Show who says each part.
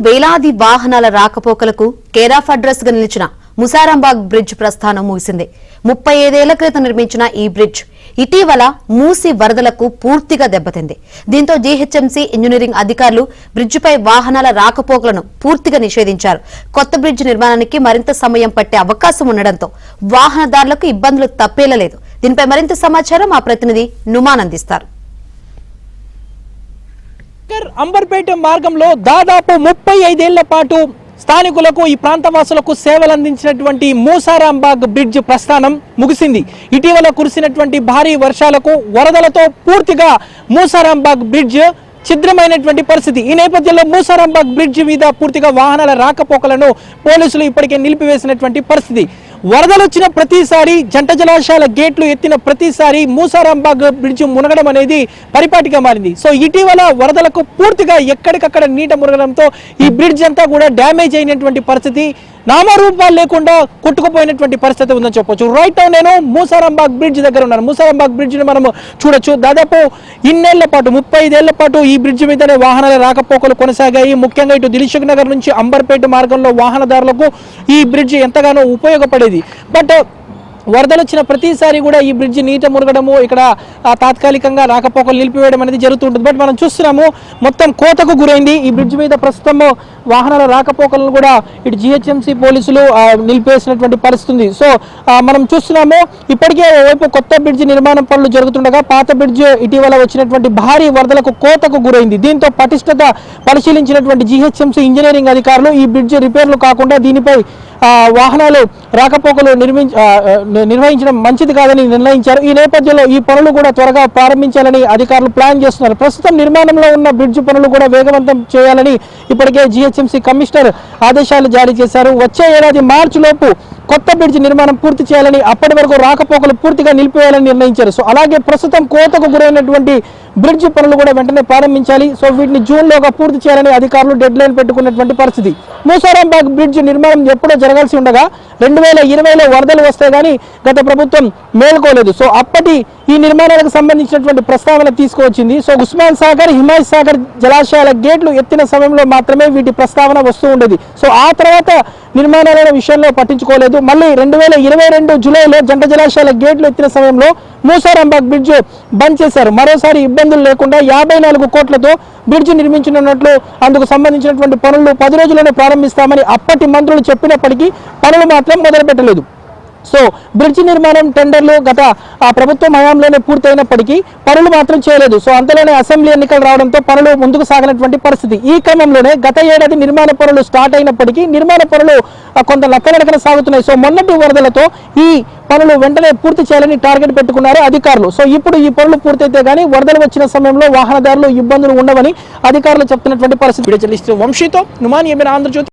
Speaker 1: వేలాది వాహనాల రాకపోకలకు కేర్ ఆఫ్ అడ్రస్ గా నిలిచిన ముసారాంబాగ్ బ్రిడ్జ్ ప్రస్థానం ముగిసింది. 35 ఏళ్ల క్రితం నిర్మించిన ఈ బ్రిడ్జ్ ఇటీవల మూసి వరదలకు పూర్తిగా దెబ్బతింది. దీంతో జీహెచ్ఎంసీ ఇంజనీరింగ్ అధికారులు బ్రిడ్జిపై వాహనాల రాకపోకలను పూర్తిగా నిషేధించారు. కొత్త బ్రిడ్జ్ నిర్మాణానికి మరింత సమయం పట్టే అవకాశం ఉండడంతో వాహనదారులకు ఇబ్బందులు తప్పేలా లేదు. దీనిపై మరింత సమాచారం మా ప్రతినిధి నుమాన్ అందిస్తారు.
Speaker 2: అంబర్పేట మార్గంలో దాదాపు 35 ఏళ్ల పాటు స్థానికులకు ఈ ప్రాంతవాసులకు సేవలు అందించినటువంటి ముసారాంబాగ్ బ్రిడ్జ్ ప్రస్థానం ముగిసింది. ఇటీవల కురిసినటువంటి భారీ వర్షాలకు వరదలతో పూర్తిగా ముసారాంబాగ్ బ్రిడ్జ్ ఛిద్రమైనటువంటి పరిస్థితి. ఈ నేపథ్యంలో ముసారాంబాగ్ బ్రిడ్జ్ మీద పూర్తిగా వాహనాల రాకపోకలను పోలీసులు ఇప్పటికే నిలిపివేసినటువంటి పరిస్థితి. వరదలు వచ్చిన ప్రతిసారి జంట జలాశయాల గేట్లు ఎత్తిన ప్రతిసారి ముసారాంబాగ్ బ్రిడ్జ్ మునగడం అనేది పరిపాటిగా మారింది. సో ఇటీవల వరదలకు పూర్తిగా ఎక్కడికక్కడ నీట మునగడంతో ఈ బ్రిడ్జ్ అంతా కూడా డ్యామేజ్ అయినటువంటి పరిస్థితి, నామరూపాలు లేకుండా కొట్టుకుపోయినటువంటి పరిస్థితి ఉందని చెప్పొచ్చు. రైట్ నేను ముసారాంబాగ్ బ్రిడ్జ్ దగ్గర ఉన్నాను. ముసారాంబాగ్ బ్రిడ్జ్ ని మనం చూడొచ్చు. దాదాపు ఇన్నేళ్ల పాటు 35 ఏళ్ల పాటు ఈ బ్రిడ్జ్ మీదనే వాహనాల రాకపోకలు కొనసాగాయి. ముఖ్యంగా ఇటు దిల్సుఖ్ నగర్ నుంచి అంబర్పేట మార్గంలో వాహనదారులకు ఈ బ్రిడ్జ్ ఎంతగానో ఉపయోగపడేది. బట్ వరదలు వచ్చిన ప్రతిసారి కూడా ఈ బ్రిడ్జ్ నీట మునగడము, ఇక్కడ తాత్కాలికంగా రాకపోకలు నిలిపివేయడం అనేది జరుగుతుంటుంది. బట్ మనం చూస్తున్నాము మొత్తం కోతకు గురైంది ఈ బ్రిడ్జ్ మీద. ప్రస్తుతం వాహనాల రాకపోకలను కూడా ఇటు జిహెచ్ఎంసీ పోలీసులు నిలిపేసినటువంటి పరిస్థితి. సో మనం చూస్తున్నాము ఇప్పటికే ఓవైపు కొత్త బ్రిడ్జ్ నిర్మాణం పనులు జరుగుతుండగా పాత బ్రిడ్జ్ ఇటీవల వచ్చినటువంటి భారీ వరదలకు కోతకు గురైంది. దీంతో పటిష్టత పరిశీలించినటువంటి జిహెచ్ఎంసీ ఇంజనీరింగ్ అధికారులు ఈ బ్రిడ్జ్ రిపేర్లు కాకుండా దీనిపై వాహనాలు రాకపోకలు నిర్వహించడం మంచిది కాదని నిర్ణయించారు. ఈ నేపథ్యంలో ఈ పనులు కూడా త్వరగా ప్రారంభించాలని అధికారులు ప్లాన్ చేస్తున్నారు. ప్రస్తుతం నిర్మాణంలో ఉన్న బ్రిడ్జ్ పనులు కూడా వేగవంతం చేయాలని ఇప్పటికే జిహెచ్ఎంసీ కమిషనర్ ఆదేశాలు జారీ చేశారు. వచ్చే ఏడాది మార్చి లోపు కొత్త బ్రిడ్జ్ నిర్మాణం పూర్తి చేయాలని, అప్పటి వరకు రాకపోకలు పూర్తిగా నిలిపివేయాలని నిర్ణయించారు. సో అలాగే ప్రస్తుతం కోతకు గురైనటువంటి బ్రిడ్జ్ పనులు కూడా వెంటనే ప్రారంభించాలి. సో వీటిని జూన్లోగా పూర్తి చేయాలని అధికారులు డెడ్ లైన్ పెట్టుకున్నటువంటి పరిస్థితి. ముసారాంబాగ్ బ్రిడ్జ్ నిర్మాణం ఎప్పుడో జరగాల్సి ఉండగా 2020లో వరదలు వస్తే గానీ గత ప్రభుత్వం మేల్కోలేదు. సో అప్పటి ఈ నిర్మాణాలకు సంబంధించినటువంటి ప్రస్తావన తీసుకువచ్చింది. సో ఉస్మాన్ సాగర్, హిమాయత్ సాగర్ జలాశయాల గేట్లు ఎత్తిన సమయంలో మాత్రమే వీటి ప్రస్తావన వస్తూ ఉండేది. సో ఆ తర్వాత నిర్మాణాల విషయంలో పట్టించుకోలేదు. మళ్ళీ 2022 జూలైలో జంట జలాశయాల గేట్లు ఎత్తిన సమయంలో ముసారాంబాగ్ బ్రిడ్జ్ బంద్ చేశారు. మరోసారి ఇబ్బందులు లేకుండా 54 కోట్లతో బ్రిడ్జ్ నిర్మించనున్నట్లు, అందుకు సంబంధించినటువంటి పనులు 10 రోజుల్లోనే ప్రారంభిస్తామని అప్పటి మంత్రులు చెప్పినప్పటికీ పనులు మాత్రం మొదలుపెట్టలేదు. సో బ్రిడ్జ్ నిర్మాణం టెండర్లు గత ప్రభుత్వం హయాంలోనే పూర్తయినప్పటికీ పనులు మాత్రం చేయలేదు. సో అంతలోనే అసెంబ్లీ ఎన్నికలు రావడంతో పనులు ముందుకు సాగినటువంటి పరిస్థితి. ఈ క్రమంలోనే గత ఏడాది నిర్మాణ పనులు స్టార్ట్ అయినప్పటికీ నిర్మాణ పనులు కొంత నత్తనడకన సాగుతున్నాయి. సో మొన్నటి వరదలతో ఈ పనులు వెంటనే పూర్తి చేయాలని టార్గెట్ పెట్టుకున్నారు అధికారులు. సో ఇప్పుడు ఈ పనులు పూర్తయితే గానీ వరదలు వచ్చిన సమయంలో వాహనదారులు ఇబ్బందులు ఉండవని అధికారులు చెప్తున్నటువంటి పరిస్థితి. వంశీతో నుమాన్, ఆంధ్రజ్యోతి.